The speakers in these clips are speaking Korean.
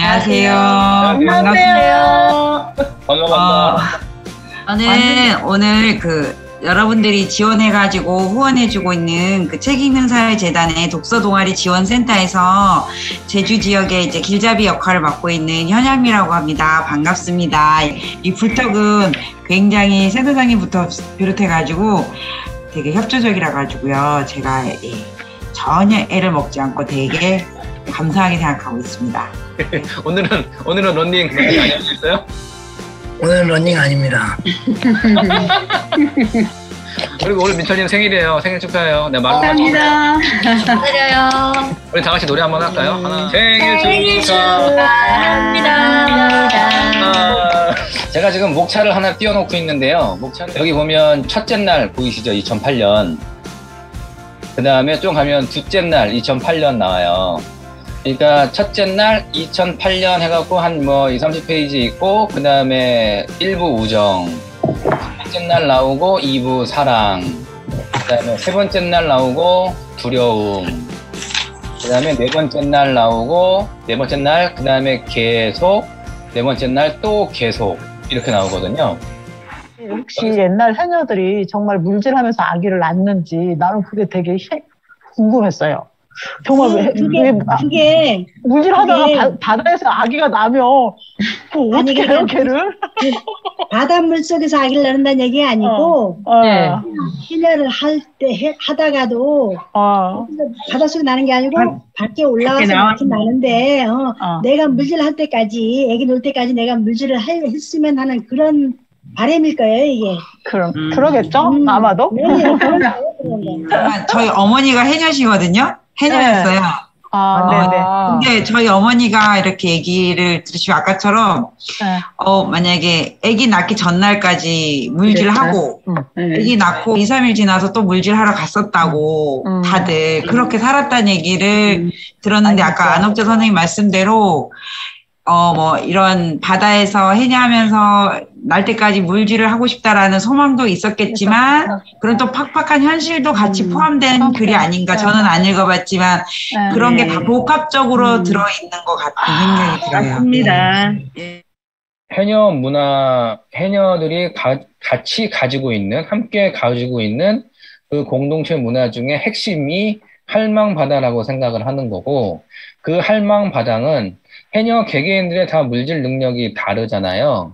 안녕하세요. 안녕하세요. 반갑습니다. 저는 오늘 여러분들이 지원해가지고 후원해주고 있는 책 읽는 사회 재단의 독서 동아리 지원센터에서 제주 지역에 이제 길잡이 역할을 맡고 있는 현양미라고 합니다. 반갑습니다. 이 불떡은 굉장히 센터장님부터 비롯해가지고 되게 협조적이라 가지고요. 제가 전혀 애를 먹지 않고 되게 감사하게 생각하고 있습니다. 오늘은 런닝 아니었어요? 오늘 러닝 아닙니다. 그리고 오늘 민철님 생일이에요. 생일 축하해요. 네, 말로 감사합니다. 축하드려요. 우리 다 같이 노래 한번 할까요? 하나. 생일 축하합니다. 제가 지금 목차를 하나 띄워놓고 있는데요. 목차는 여기 보면 첫째 날 보이시죠? 2008년. 그 다음에 좀 가면 둘째 날 2008년 나와요. 그러니까 첫째 날 2008년 해갖고 한 2, 30페이지 있고, 그 다음에 1부 우정, 첫 번째 날 나오고 2부 사랑, 그 다음에 세 번째 날 나오고 두려움, 그 다음에 네 번째 날 나오고, 네 번째 날, 그 다음에 계속, 네 번째 날 또 계속, 이렇게 나오거든요. 혹시 옛날 해녀들이 정말 물질하면서 아기를 낳는지 나는 그게 되게 궁금했어요. 정말 그게 물질하다가 바다에서 아기가 나면 어떻게 해요, 걔를? 바닷물 속에서 아기를 낳는다는 얘기 아니고 해녀를 하다가도 바닷속에 나는 게 아니고 밖에 올라와서 나는데 내가 물질할 때까지 애기 놀 때까지 내가 물질을 했으면 하는 그런 바람일 거예요, 이게. 그러겠죠? 아마도? 네, 저희 어머니가 해녀시거든요. 해녀였어요. 네네. 근데 저희 어머니가 이렇게 얘기를 들으시면 아까처럼 만약에 아기 낳기 전날까지 물질하고 아기 낳고 2, 3일 지나서 또 물질하러 갔었다고 다들 그렇게 살았다는 얘기를 들었는데 아까 안옥재 선생님 말씀대로 이런 바다에서 해녀하면서 날 때까지 물질을 하고 싶다라는 소망도 있었겠지만, 그런 또 팍팍한 현실도 같이 포함된 글이 아닌가. 저는 안 읽어봤지만, 그런 게 다 복합적으로 들어있는 것 같은 생각이 들어요. 맞습니다. 해녀 문화, 해녀들이 같이 가지고 있는, 함께 가지고 있는 그 공동체 문화 중에 핵심이 할망바다라고 생각을 하는 거고, 그 할망바다는 해녀 개개인들의 다 물질 능력이 다르잖아요.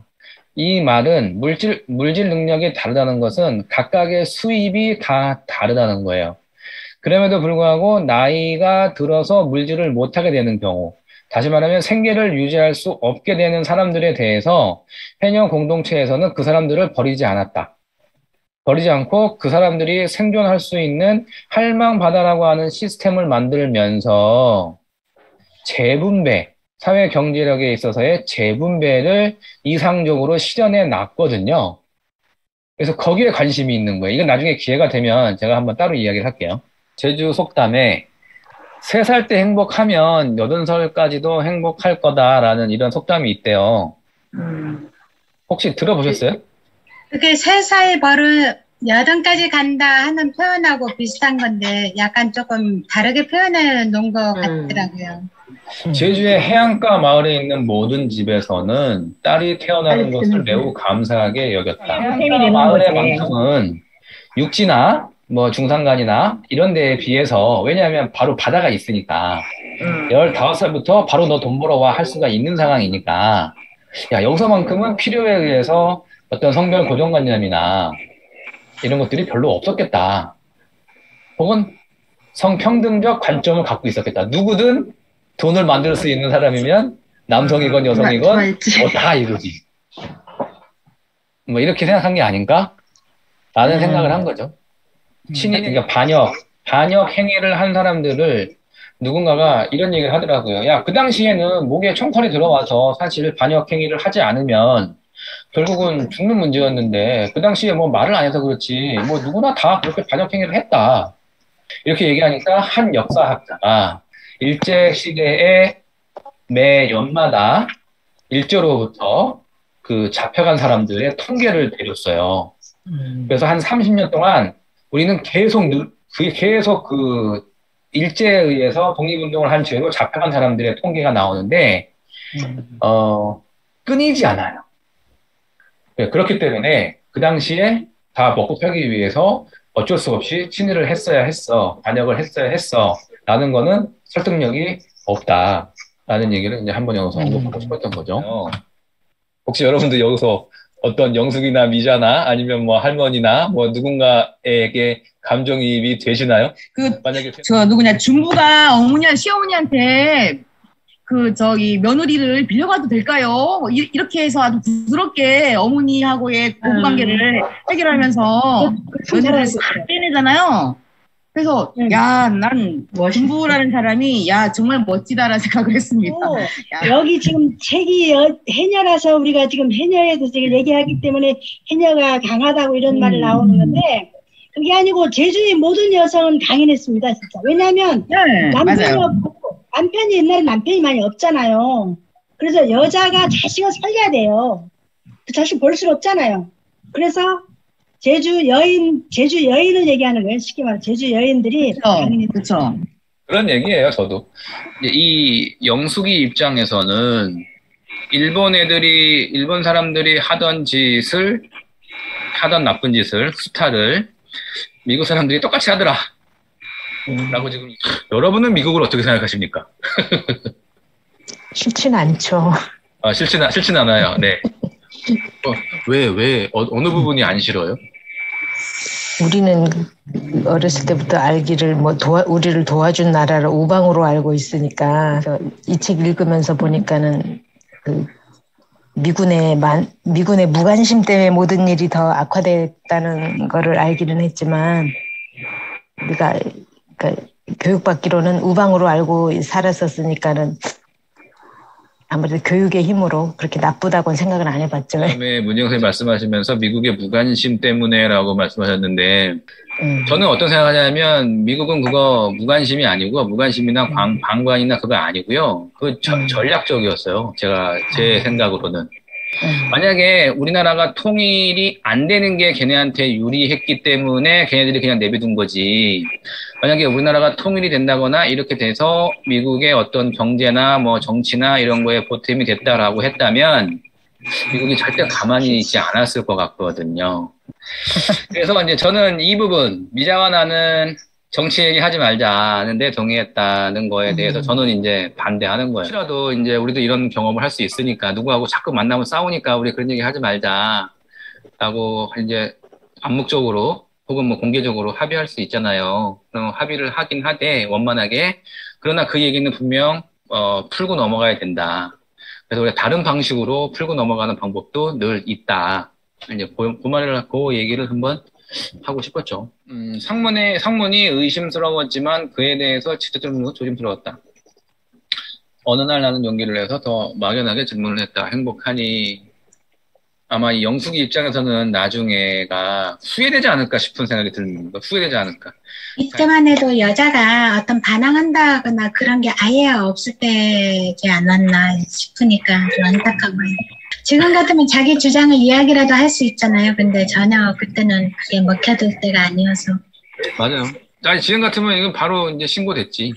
이 말은 물질 능력이 다르다는 것은 각각의 수입이 다 다르다는 거예요. 그럼에도 불구하고 나이가 들어서 물질을 못하게 되는 경우, 다시 말하면 생계를 유지할 수 없게 되는 사람들에 대해서 해녀 공동체에서는 그 사람들을 버리지 않았다. 버리지 않고 그 사람들이 생존할 수 있는 할망바다라고 하는 시스템을 만들면서 재분배, 사회 경제력에 있어서의 재분배를 이상적으로 실현해 놨거든요. 그래서 거기에 관심이 있는 거예요. 이건 나중에 기회가 되면 제가 한번 따로 이야기를 할게요. 제주 속담에 3살 때 행복하면 80살까지도 행복할 거다라는 이런 속담이 있대요. 혹시 들어보셨어요? 그게 3살 버릇 8까지 간다 하는 표현하고 비슷한 건데 약간 조금 다르게 표현해 놓은 것 같더라고요. 제주의 해안가 마을에 있는 모든 집에서는 딸이 태어나는 것을 매우 감사하게 여겼다. 마을의 만큼은 육지나 중산간이나 이런 데에 비해서, 왜냐하면 바로 바다가 있으니까 15살부터 바로 너 돈 벌어와 할 수가 있는 상황이니까, 야, 여기서만큼은 필요에 의해서 어떤 성별 고정관념이나 이런 것들이 별로 없었겠다. 혹은 성평등적 관점을 갖고 있었겠다. 누구든 돈을 만들 수 있는 사람이면 남성이건 여성이건 다 이루지. 이렇게 생각한 게 아닌가? 라는 생각을 한 거죠. 그러니까 반역 행위를 한 사람들을 누군가가 이런 얘기를 하더라고요. 야, 그 당시에는 목에 총칼이 들어와서 사실 반역 행위를 하지 않으면 결국은 죽는 문제였는데, 그 당시에 말을 안 해서 그렇지, 누구나 다 그렇게 반역 행위를 했다. 이렇게 얘기하니까 한 역사학자가 일제시대에 매 연마다 일제로부터 그 잡혀간 사람들의 통계를 내렸어요. 그래서 한 30년 동안 우리는 계속 그 일제에 의해서 독립운동을 한 죄로 잡혀간 사람들의 통계가 나오는데, 끊이지 않아요. 네, 그렇기 때문에 그 당시에 다 먹고 살기 위해서 어쩔 수 없이 친일을 했어야 했어, 반역을 했어야 했어 라는 거는 설득력이 없다라는 얘기를 이제 한번 여기서 언급하고 싶었던 거죠. 혹시 여러분들 여기서 어떤 영숙이나 미자나 아니면 뭐 할머니나 뭐 누군가에게 감정이입이 되시나요? 만약에 저 누구냐 중부가 어머니랑 시어머니한테 며느리를 빌려가도 될까요? 이렇게 해서 아주 부드럽게 어머니하고의 고부관계를 해결하면서 며느리를 싹 빼내잖아요. 그래서 야, 난 중부라는 사람이 야 정말 멋지다라는 생각을 했습니다. 여기 지금 책이 해녀라서 우리가 지금 해녀에 대해서 얘기하기 때문에 해녀가 강하다고 이런 말이 나오는 건데 그게 아니고 제주의 모든 여성은 강인했습니다. 진짜. 왜냐하면 남편이 없고 남편이 옛날에 남편이 많이 없잖아요. 그래서 여자가 자식을 살려야 돼요. 그 자식 볼 수는 없잖아요. 그래서 제주 여인을 얘기하는 거예요. 쉽게 말해 제주 여인들이 그렇죠. 그런 얘기예요. 저도 이 영숙이 입장에서는 일본 사람들이 하던 나쁜 짓을 수탈을 미국 사람들이 똑같이 하더라. 라고 지금 여러분은 미국을 어떻게 생각하십니까? 싫진 않죠. 싫진 않아요. 네. 왜 어느 부분이 안 싫어요? 우리는 어렸을 때부터 알기를 우리를 도와준 나라를 우방으로 알고 있으니까 이 책 읽으면서 보니까는 미군의 무관심 때문에 모든 일이 더 악화됐다는 거를 알기는 했지만 우리가 교육받기로는 우방으로 알고 살았었으니까는 아무래도 교육의 힘으로 그렇게 나쁘다고는 생각을 안 해봤죠. 처음에 문희영 선생님 말씀하시면서 미국의 무관심 때문에라고 말씀하셨는데 저는 어떤 생각하냐면 미국은 그거 무관심이 아니고 무관심이나 방관이나 그거 아니고요. 전략적이었어요. 제 생각으로는. 만약에 우리나라가 통일이 안 되는 게 걔네한테 유리했기 때문에 걔네들이 그냥 내버둔 거지. 만약에 우리나라가 통일이 된다거나 이렇게 돼서 미국의 어떤 경제나 뭐 정치나 이런 거에 보탬이 됐다라고 했다면 미국이 절대 가만히 있지 않았을 것 같거든요. 그래서 이제 저는 이 부분, 미자와 나는 정치 얘기 하지 말자 하는데 동의했다는 거에 대해서 저는 이제 반대하는 거예요. 혹시라도 이제 우리도 이런 경험을 할 수 있으니까 누구하고 자꾸 만나면 싸우니까 우리 그런 얘기 하지 말자 라고 이제 암묵적으로 혹은 뭐 공개적으로 합의할 수 있잖아요. 그럼 합의를 하긴 하되 원만하게 그러나 그 얘기는 분명 풀고 넘어가야 된다. 그래서 우리가 다른 방식으로 풀고 넘어가는 방법도 늘 있다. 이제 그 얘기를 한번 하고 싶었죠. 상문이 의심스러웠지만 그에 대해서 직접 조심스러웠다. 어느 날 나는 용기를 내서 더 막연하게 질문을 했다. 행복하니? 아마 이 영숙이 입장에서는 나중에가 후회되지 않을까 싶은 생각이 듭니다. 후회되지 않을까. 이때만 해도 여자가 어떤 반항한다거나 그런 게 아예 없을 때지 않았나 싶으니까 좀 안타까워요. 지금 같으면 자기 주장을 이야기라도 할 수 있잖아요. 근데 전혀 그때는 그게 먹혀들 때가 아니어서. 맞아요. 아니, 지금 같으면 이건 바로 이제 신고됐지.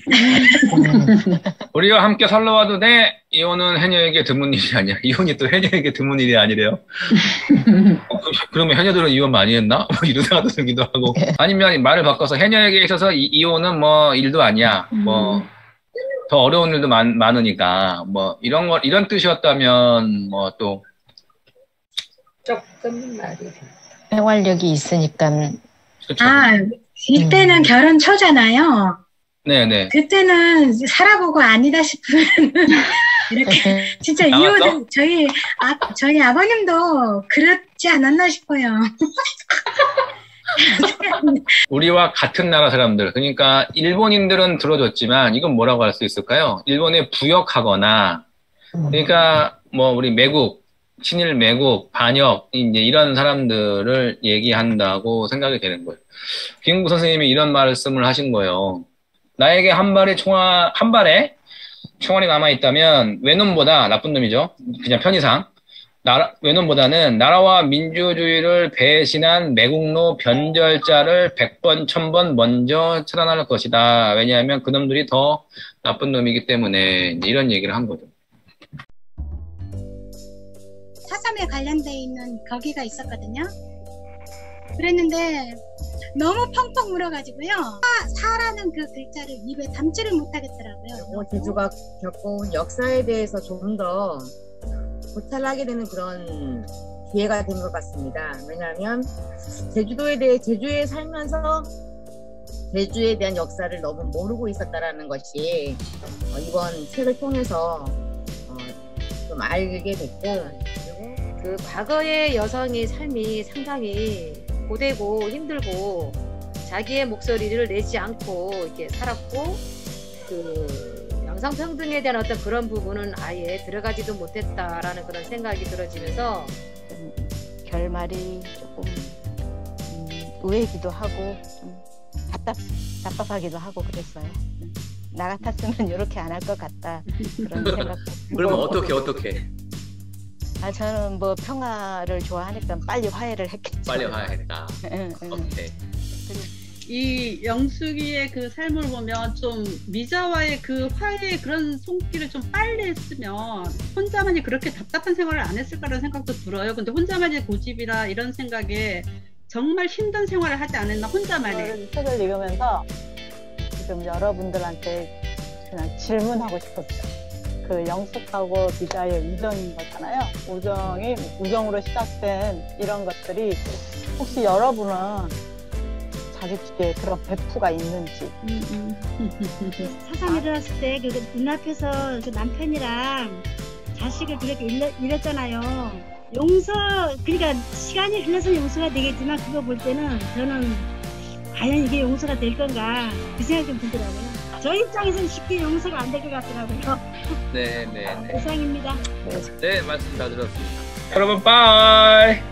우리와 함께 살러와도 돼? 이혼은 해녀에게 드문 일이 아니야. 이혼이 또 해녀에게 드문 일이 아니래요. 그러면 해녀들은 이혼 많이 했나? 뭐 이런 생각도 들기도 하고. 아니면 말을 바꿔서 해녀에게 있어서 이혼은 뭐 일도 아니야. 뭐 더 어려운 일도 많으니까. 뭐 이런 뜻이었다면 뭐 또. 조금 말이. 생활력이 있으니까. 그쵸. 이때는 결혼 초잖아요. 네네. 그때는 살아보고 아니다 싶으면 이렇게 진짜 이혼은 저희 아버님도 그렇지 않았나 싶어요. 우리와 같은 나라 사람들, 그러니까 일본인들은 들어줬지만 이건 뭐라고 할 수 있을까요? 일본에 부역하거나, 그러니까 뭐 우리 친일 매국, 반역, 이제 이런 사람들을 얘기한다고 생각이 되는 거예요. 김구 선생님이 이런 말씀을 하신 거예요. 나에게 한 발에 총알이 남아있다면 외놈보다 나쁜 놈이죠. 그냥 편의상. 외놈보다는 나라와 민주주의를 배신한 매국노 변절자를 100번, 1000번 먼저 처단할 것이다. 왜냐하면 그놈들이 더 나쁜 놈이기 때문에 이런 얘기를 한 거죠. 사삼에 관련돼 있는 거기가 있었거든요. 그랬는데 너무 펑펑 울어가지고요. 사라는 그 글자를 입에 담지를 못하겠더라고요. 제주가 겪어온 역사에 대해서 좀 더 고찰하게 되는 그런 기회가 된 것 같습니다. 왜냐하면 제주에 살면서 제주에 대한 역사를 너무 모르고 있었다라는 것이 이번 책을 통해서 좀 알게 됐고, 그리고 그 과거의 여성의 삶이 상당히 고되고 힘들고 자기의 목소리를 내지 않고 이렇게 살았고, 그 양성평등에 대한 어떤 그런 부분은 아예 들어가지도 못했다라는 그런 생각이 들어지면서 결말이 조금 의외기도 하고 좀 답답하기도 하고 그랬어요. 나 같았으면 이렇게 안 할 것 같다 그런 생각. 그러면 어떻게? 저는 뭐 평화를 좋아하니까 빨리 화해를 했겠죠. 빨리 화해했다. 오케이. 이 영숙이의 그 삶을 보면 좀 미자와의 그 화해의 그런 손길을 좀 빨리 했으면 혼자만이 그렇게 답답한 생활을 안 했을까라는 생각도 들어요. 근데 혼자만의 고집이라 이런 생각에 정말 힘든 생활을 하지 않았나, 혼자만의. 책을 읽으면서 지금 여러분들한테 그냥 질문하고 싶었어요. 그 영숙하고 미자의 우정인 거잖아요. 우정으로 시작된 이런 것들이 혹시 여러분은 자기 뒤에 그런 배프가 있는지. 사상이 일어났을 때 그 눈앞에서 그 남편이랑 자식을 그렇게 잃었잖아요. 그러니까 시간이 흘러서 용서가 되겠지만 그거 볼 때는 저는 과연 이게 용서가 될 건가 그 생각이 좀 들더라고요. 저 입장에서는 쉽게 용서가 안 될 것 같더라고요. 네. 이상입니다. 네, 말씀 다 들었습니다. 여러분, 빠이.